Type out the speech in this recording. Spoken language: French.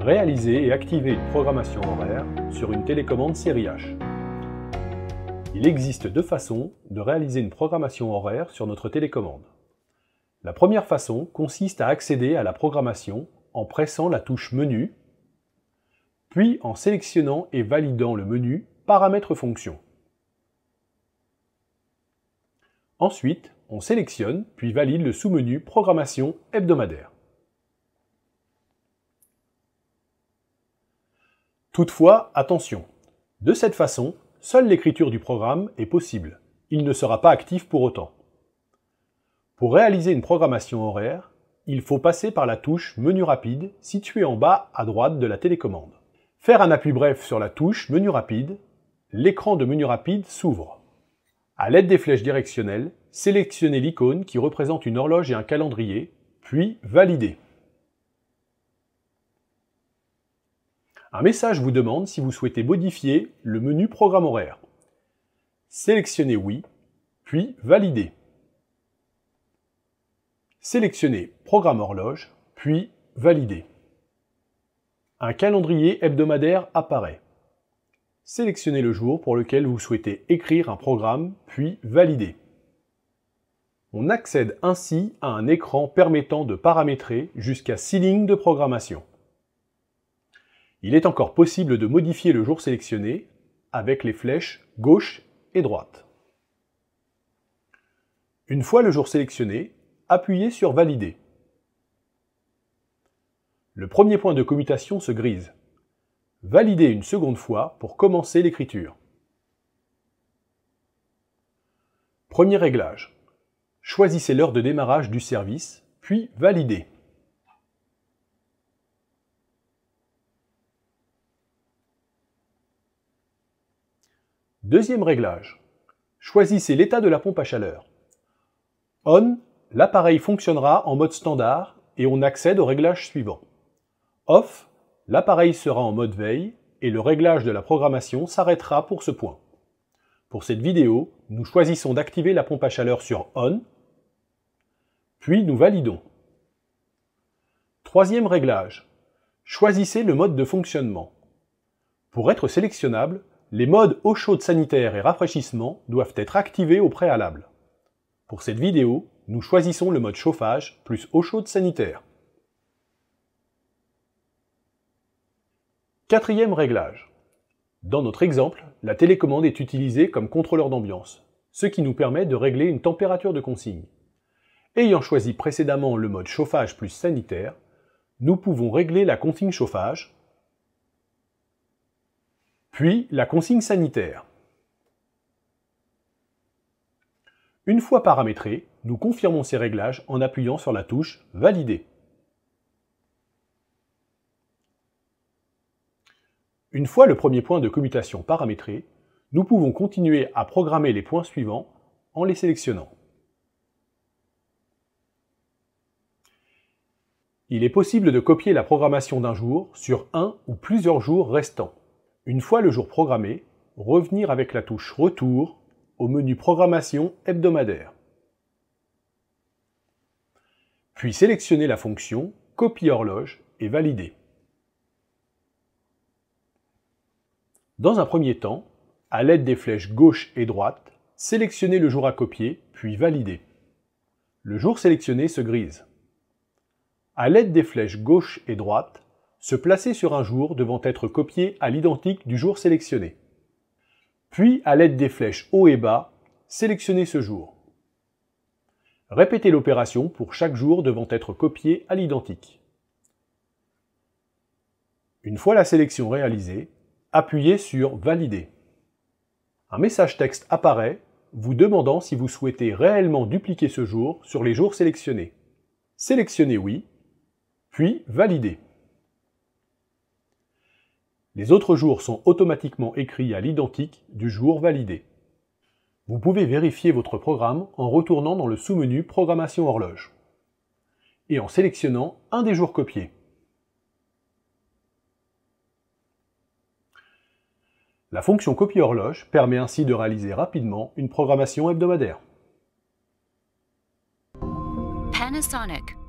Réaliser et activer une programmation horaire sur une télécommande série H. Il existe deux façons de réaliser une programmation horaire sur notre télécommande. La première façon consiste à accéder à la programmation en pressant la touche Menu, puis en sélectionnant et validant le menu Paramètres fonction. Ensuite, on sélectionne puis valide le sous-menu Programmation hebdomadaire. Toutefois, attention, de cette façon, seule l'écriture du programme est possible. Il ne sera pas actif pour autant. Pour réaliser une programmation horaire, il faut passer par la touche Menu rapide située en bas à droite de la télécommande. Faire un appui bref sur la touche Menu rapide, l'écran de Menu rapide s'ouvre. À l'aide des flèches directionnelles, sélectionnez l'icône qui représente une horloge et un calendrier, puis validez. Un message vous demande si vous souhaitez modifier le menu Programme horaire. Sélectionnez Oui, puis validez. Sélectionnez Programme horloge, puis validez. Un calendrier hebdomadaire apparaît. Sélectionnez le jour pour lequel vous souhaitez écrire un programme, puis validez. On accède ainsi à un écran permettant de paramétrer jusqu'à 6 lignes de programmation. Il est encore possible de modifier le jour sélectionné avec les flèches gauche et droite. Une fois le jour sélectionné, appuyez sur Valider. Le premier point de commutation se grise. Validez une seconde fois pour commencer l'écriture. Premier réglage. Choisissez l'heure de démarrage du service, puis validez. Deuxième réglage. Choisissez l'état de la pompe à chaleur. On, l'appareil fonctionnera en mode standard et on accède au réglage suivant. Off, l'appareil sera en mode veille et le réglage de la programmation s'arrêtera pour ce point. Pour cette vidéo, nous choisissons d'activer la pompe à chaleur sur On, puis nous validons. Troisième réglage. Choisissez le mode de fonctionnement. Pour être sélectionnable, les modes eau chaude sanitaire et rafraîchissement doivent être activés au préalable. Pour cette vidéo, nous choisissons le mode chauffage plus eau chaude sanitaire. Quatrième réglage. Dans notre exemple, la télécommande est utilisée comme contrôleur d'ambiance, ce qui nous permet de régler une température de consigne. Ayant choisi précédemment le mode chauffage plus sanitaire, nous pouvons régler la consigne chauffage, puis la consigne sanitaire. Une fois paramétré, nous confirmons ces réglages en appuyant sur la touche Valider. Une fois le premier point de commutation paramétré, nous pouvons continuer à programmer les points suivants en les sélectionnant. Il est possible de copier la programmation d'un jour sur un ou plusieurs jours restants. Une fois le jour programmé, revenir avec la touche Retour au menu Programmation hebdomadaire. Puis sélectionner la fonction Copie horloge et valider. Dans un premier temps, à l'aide des flèches gauche et droite, sélectionnez le jour à copier, puis validez. Le jour sélectionné se grise. À l'aide des flèches gauche et droite, se placer sur un jour devant être copié à l'identique du jour sélectionné. Puis, à l'aide des flèches haut et bas, sélectionnez ce jour. Répétez l'opération pour chaque jour devant être copié à l'identique. Une fois la sélection réalisée, appuyez sur Valider. Un message texte apparaît vous demandant si vous souhaitez réellement dupliquer ce jour sur les jours sélectionnés. Sélectionnez Oui, puis Validez. Les autres jours sont automatiquement écrits à l'identique du jour validé. Vous pouvez vérifier votre programme en retournant dans le sous-menu Programmation horloge et en sélectionnant un des jours copiés. La fonction Copie horloge permet ainsi de réaliser rapidement une programmation hebdomadaire. Panasonic.